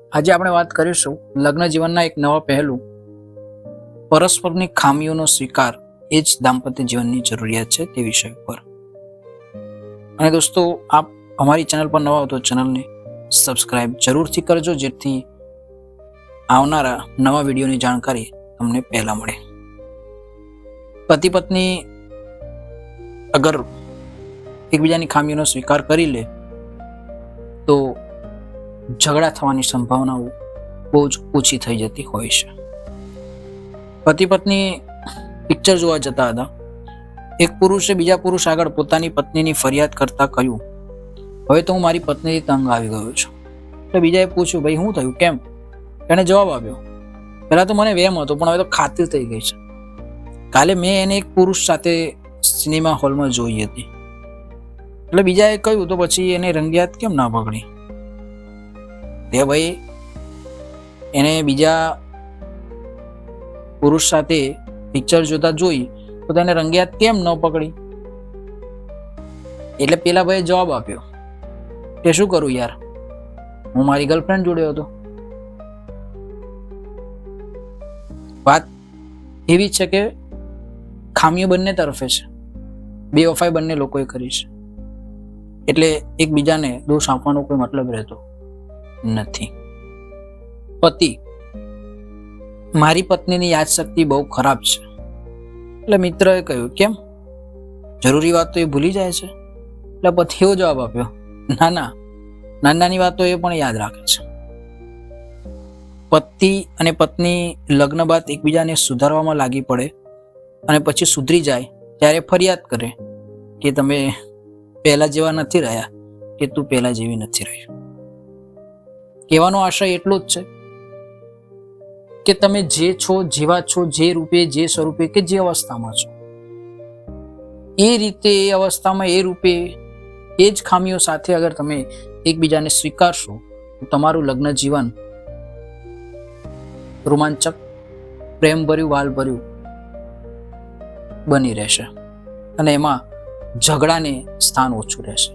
આજે આપણે વાત કરીશું લગ્ન જીવનના એક નવા પહેલું પરસ્પરની ખામીઓનો સ્વીકાર એ જ દાંપત્ય જીવનની જરૂરિયાત છે તે વિષય પર. અને દોસ્તો, આપ અમારી ચેનલ પર નવા હો તો ચેનલને સબસ્ક્રાઇબ જરૂરથી કરજો, જેથી આવનારા નવા વિડીયોની જાણકારી તમને પહેલા મળે. પતિ પત્ની અગર એકબીજાની ખામીઓનો સ્વીકાર કરી લે તો ઝઘડા થવાની સંભાવનાઓ બહુ જ ઓછી થઈ જતી હોય છે. પતિ પત્ની પિક્ચર જોવા જતા હતા. એક પુરુષે બીજા પુરુષ આગળ પોતાની પત્નીની ફરિયાદ કરતા કહ્યું, હવે તો હું મારી પત્નીથી તંગ આવી ગયો છું. એટલે બીજાએ પૂછ્યું, ભાઈ શું થયું, કેમ? એણે જવાબ આપ્યો, પહેલા તો મને વહેમ હતો, પણ હવે તો ખાતરી થઈ ગઈ છે. કાલે મેં એને એક પુરુષ સાથે સિનેમા હોલમાં જોઈ હતી. એટલે બીજાએ કહ્યું, તો પછી એને રંગિયાત કેમ ના પકડી? તે ભાઈ એને બીજા પુરુષ સાથે પિક્ચર જોતા જોઈ તો તેને રંગિયાત કેમ ન પકડી? એટલે પેલા ભાઈએ જવાબ આપ્યો કે શું કરું યાર, હું મારી ગર્લફ્રેન્ડ જોડે હતો. વાત એવી છે કે ખામીઓ બંને તરફે છે, બેવફાઈ બંને લોકોએ કરી છે, એટલે એકબીજાને દોષ આપવાનો કોઈ મતલબ રહેતો નથી. પતિ, મારી પત્નીની યાદશક્તિ બહુ ખરાબ છે. એટલે મિત્રએ કહ્યું, કેમ? જરૂરી વાત તો એ ભૂલી જાય છે. એટલે પતિએ એવો જવાબ આપ્યો, ના, નાની વાતો એ પણ યાદ રાખે છે. પતિ અને પત્ની લગ્ન બાદ એકબીજાને સુધારવામાં લાગી પડે અને પછી સુધરી જાય ત્યારે ફરિયાદ કરે કે તમે પહેલા જેવા નથી રહ્યા, કે તું પહેલા જેવી નથી રહ્યું. કહેવાનો આશય એટલો જ છે કે તમે જે છો, જેવા છો, જે રૂપે, જે સ્વરૂપે કે જે અવસ્થામાં છો, એ રીતે, એ અવસ્થામાં, એ રૂપે, એ જ ખામીઓ સાથે અગર તમે એકબીજાને સ્વીકારશો તો તમારું લગ્ન જીવન રોમાંચક, પ્રેમભર્યું, વાલભર્યું બની રહેશે અને એમાં ઝઘડાને સ્થાન ઓછું રહેશે.